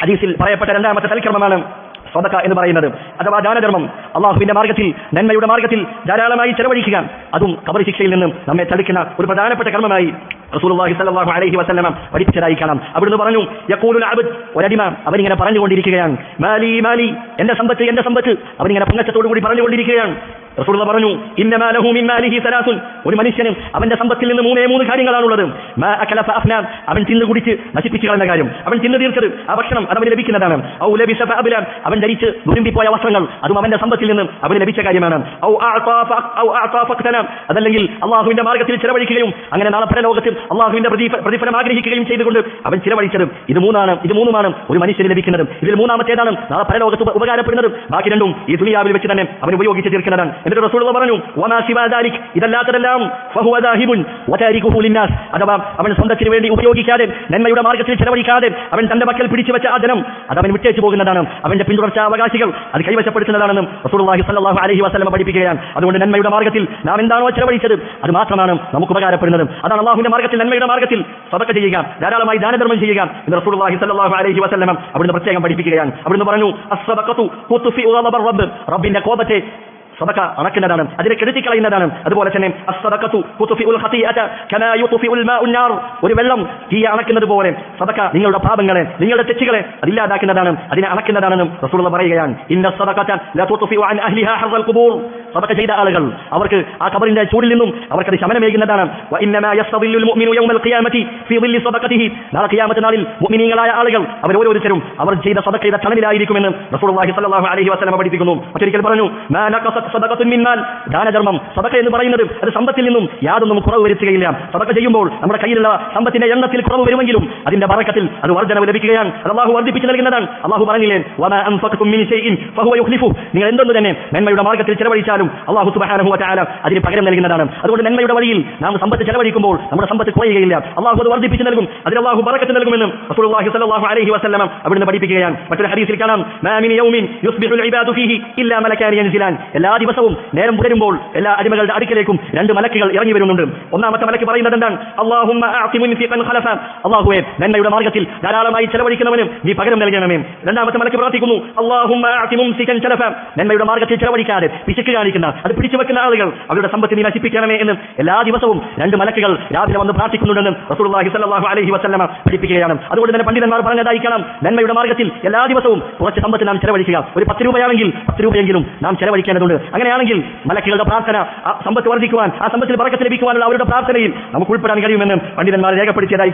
ഹദീസിൽ പറയപ്പെട്ട രണ്ടാമത്തെ സൽക്കർമ്മമാണ് സദഖ എന്ന് പറയുന്നത്, അഥവാ ദാനധർമ്മം. അള്ളാഹുവിന്റെ മാർഗത്തിൽ, നന്മയുടെ മാർഗത്തിൽ ധാരാളമായി ചെലവഴിക്കുക, അതും ഖബർ ശിക്ഷയിൽ നിന്നും നമ്മെ തടുക്കുന്ന ഒരു പ്രധാനപ്പെട്ട കർമ്മമായി റസൂലുള്ളാഹി സ്വല്ലല്ലാഹു അലൈഹി വസല്ലം പഠിപ്പിച്ചതായി കാണാം. അവിടുന്ന് പറഞ്ഞു, യഖൂലുൽ അബ്ദ്, ഒരടിമ അവനിങ്ങനെ പറഞ്ഞുകൊണ്ടിരിക്കുകയാണ്, മാലി മാലി, എന്റെ സമ്പത്ത് എന്റെ സമ്പത്ത്, അവനിങ്ങനെ പൊങ്ങച്ചത്തോടു കൂടി പറഞ്ഞുകൊണ്ടിരിക്കുകയാണ്. റസൂലുള്ളാഹി പറഞ്ഞു, ഇന്നമാ ലഹു മിൻ മാലിഹി സലാസുൻ, ഒരു മനുഷ്യനും അവന്റെ സമ്പത്തിൽ നിന്ന് മൂന്ന് കാര്യങ്ങളാണുള്ളത്. മാ അകല ഫഅഫ്നാ, അവൻ തിന്നു കുടിച്ച് നശിപ്പിച്ചു കളയുന്ന കാര്യം, അവൻ തിന്നു തീർച്ചത് ആ ഭക്ഷണം അതവന് ലഭിക്കുന്നതാണ്. ഔ ലബിസ ഫഅബ്ല, അവൻ ധരിച്ച് ദുരുമ്പിപ്പോയ വസ്ത്രങ്ങൾ, അതും അവന്റെ സമ്പത്തിൽ നിന്നും അവന് ലഭിച്ച കാര്യമാണ്. ഔ അഅതാ ഫഖ്തന, അതല്ലെങ്കിൽ അള്ളാഹുവിന്റെ മാർഗത്തിൽ ചെലവഴിക്കുകയും അങ്ങനെ നാളെ പരലോകത്തിൽ അള്ളാഹുവിന്റെ പ്രതിഫലം ആഗ്രഹിക്കുകയും ചെയ്തുകൊണ്ട് അവൻ ചിലവഴിച്ചതും, ഇത് മൂന്നുമാണ് ഒരു മനുഷ്യന് ലഭിക്കുന്നതും. ഇതിൽ മൂന്നാമത്തേതാണ് നാളെ പരലോകത്ത് ഉപകാരപ്പെടുന്നതും. ബാക്കി രണ്ടും ഈ ദുനിയാവിൽ വെച്ച് തന്നെ അവൻ ഉപയോഗിച്ച് തീർക്കുന്നതാണ്. എന്നിട്ട് റസൂലുള്ളാഹി പറഞ്ഞു, വമാ സിവാ ദാലിക്, ഇതല്ലാത്തതെല്ലാം ഫഹുവ ദാഹിബുൻ വതാരികുഹു ലിന്നാസ്, അഥവാ അവൻ സ്വന്തത്തിന് വേണ്ടി ഉപയോഗിക്കാതെ നന്മയുടെ മാർഗത്തിൽ ചെലവഴിക്കാതെ അവൻ തന്റെ മക്കൾ പിടിച്ചു വെച്ച ആ ധനം അത് അവൻ വിട്ടേച്ചു പോകുന്നതാണ്, അവന്റെ പിന്തുടർച്ച അവകാശികൾ അത് കൈവശപ്പെടുത്തുന്നതാണെന്നും റസൂലുള്ളാഹി സ്വല്ലല്ലാഹു അലൈഹി വസല്ലം പഠിപ്പിക്കുകയാണ്. അതുകൊണ്ട് നന്മയുടെ മാർഗത്തിൽ നാം എന്താണോ ചെലവഴിച്ചത് അത് മാത്രമാണ് നമുക്ക് ഉപകാരപ്പെടുന്നത്. അതാണ് അള്ളാഹുവിന്റെ മാർഗത്തിൽ, നന്മയുടെ മാർഗത്തിൽ സദഖ ചെയ്യുക, ധാരാളമായി ദാനധർമ്മം ചെയ്യുക എന്ന് റസൂലുള്ളാഹി സ്വല്ലല്ലാഹു അലൈഹി വസല്ലം അവിടുന്ന് പ്രത്യേകം പഠിപ്പിക്കുകയാണ്. അവിടുന്ന് പറഞ്ഞു, അസ്സദഖതു തുത്ഫിഉ ഗളബർ റബ്ബ്, റബ്ബിന്റെ കോപത്തെ സദഖ അണക്കുന്നതാണ്, അതിനെ കെടുത്തി കളയുന്നതാണ്. അതുപോലെ തന്നെ അസ്സദഖതു തുത്ഫിഉൽ ഖതീഅത കമാ യുത്ഫിഉൽ മാഉൻ നാർ, ഒരു വെള്ളം തീ അണക്കുന്നത് പോലെ സദഖ നിങ്ങളുടെ പാപങ്ങളെ, നിങ്ങളുടെ തെറ്റുകളെ അതില്ലാതാക്കുന്നതാണ്, അതിനെ അണക്കുന്നതാണെന്നും റസൂലുള്ളാഹി പറയുകയാണ്. ഇന്ന സദഖത ലാ തുത്ഫിഉ അൻ അഹ്ലിഹാ ഹർറൽ ഖുബൂർ, സദഖ ചെയ്ത ആളുകൾ അവർക്ക് ആ ഖബറിന്റെ ചൂടിൽ നിന്നും അവർക്കത് ശമനമേകുന്നതാണ്. വ ഇന്നമാ യസ്തദില്ലുൽ മുഅ്മിനു യൗമൽ ഖിയാമത്തി ഫീ ദില്ലി സദഖതിഹി, നാളെ ഖിയാമത്ത് നാളിൽ മുഅ്മിനീങ്ങളായ ആളുകൾ അവർ ഓരോരുത്തരും അവർ ചെയ്ത സദഖയുടെ തണലിലായിരിക്കുമെന്ന് റസൂലുള്ളാഹി സ്വല്ലല്ലാഹു അലൈഹി വസല്ലം പഠിപ്പിക്കുന്നു. മറ്റൊരിക്കൽ പറഞ്ഞു, മാ നഖസത് സദഖത്തുൻ മിൻ മാൽ, ദാനധർമ്മം സദഖ എന്ന് പറയുന്നത് അത് സമ്പത്തിൽ നിന്നും യാതൊന്നും കുറവ് വരുത്തുകയില്ല. സദഖ ചെയ്യുമ്പോൾ നമ്മുടെ കയ്യിലുള്ള സമ്പത്തിന്റെ എണ്ണത്തിൽ കുറവ് വരുമെങ്കിലും അതിന്റെ ബറക്കത്തിൽ അത് വർദ്ധനവ് ലഭിക്കുകയാണ്, അത് അല്ലാഹു വർദ്ധിപ്പിച്ചു നൽകുന്നതാണ്. അല്ലാഹു പറഞ്ഞില്ലേ, വമാ അൻഫഖതും മിൻ ഷൈഇൻ ഫഹുവ യുഖ്ലിഫു, നിങ്ങൾ എന്തൊന്നു തന്നെ നന്മയുടെ മാർഗത്തിൽ ചെലവഴിച്ചാലും അല്ലാഹു സുബ്ഹാനഹു വ തആല അതിന് പകരം നൽകുന്നതാണ്. അതുകൊണ്ട് നന്മയുടെ വഴിയിൽ നാം സമ്പത്ത് ചെലവഴിക്കുമ്പോൾ നമ്മുടെ സമ്പത്ത് കുറയുകയില്ല, അല്ലാഹു അത് വർദ്ധിപ്പിച്ചു നൽകും, അതിന് അല്ലാഹു ബറക്കത്ത് നൽകുമെന്നും റസൂലുള്ളാഹി സ്വല്ലല്ലാഹു അലൈഹി വസല്ലം അവിടുന്ന് പഠിപ്പിക്കുകയാണ്. മറ്റൊരു ഹദീസിൽ കാണാം, മാ മിൻ യൗമിൻ യുസ്ബിഹുൽ ഇബാദു ഫീഹി ഇല്ലാ മലകാനി യൻസിലാൻ, എല്ലാ ദിവസവും നേരം പുലരുമ്പോൾ എല്ലാ അടിമകളുടെ അടുക്കലേക്കും രണ്ട് മലക്കുകൾ ഇറങ്ങി വരുന്നുണ്ട്. ഒന്നാമത്തെ മലക്ക് പറയുന്നത് എന്താണ്? അല്ലാഹുമ്മ അഅതി മുൻഫിഖൻ ഖലഫ, അല്ലാഹുവേ നന്മയുടെ മാർഗത്തിൽ ധാരാളമായി ചെലവഴിക്കുന്നവനും നീ പകരം നൽകണമേ. രണ്ടാമത്തെ മലക്ക് പ്രാർത്ഥിക്കുന്നു, അല്ലാഹുമ്മ അഅതി മുംസികൻ തലഫ, നന്മയുടെ മാർഗത്തിൽ ചെലവഴിക്കാതെ പിശുക്ക് കാണിക്കുന്ന, അത് പിടിച്ചു വെക്കുന്ന ആളുകൾ അവരുടെ സമ്പത്ത് നീ നശിപ്പിക്കണമേ എന്ന് എല്ലാ ദിവസവും രണ്ട് മലക്കുകൾ രാവിലെ വന്ന് പ്രാർത്ഥിക്കുന്നുണ്ടെന്ന് റസൂലുള്ളാഹി സ്വല്ലല്ലാഹു അലൈഹി വസല്ലം പഠിപ്പിക്കുകയാണ്. അതുകൊണ്ട് തന്നെ പണ്ഡിതന്മാർ പറഞ്ഞതായിരിക്കണം, നന്മയുടെ മാർഗത്തിൽ എല്ലാ ദിവസവും കുറച്ച് സമ്പത്ത് നാം ചെലവഴിക്കുക. ഒരു 10 രൂപയാണെങ്കിൽ 10 രൂപയെങ്കിലും നാം ചെലവഴിക്കേണ്ടതുണ്ട്. അങ്ങനെയാണെങ്കിൽ മലക്കുകളുടെ പ്രാർത്ഥന സമ്പത്ത് വർദ്ധിക്കുവാൻ, ആ സമ്പത്തിൽ ബറക്കത്ത് ലഭിക്കുവാനുള്ള അവരുടെ പ്രാർത്ഥനയിൽ നമുക്ക് ഉൾപ്പെടാൻ കഴിയുമെന്ന് പണ്ഡിതന്മാർ രേഖപ്പെടുത്തിയതായി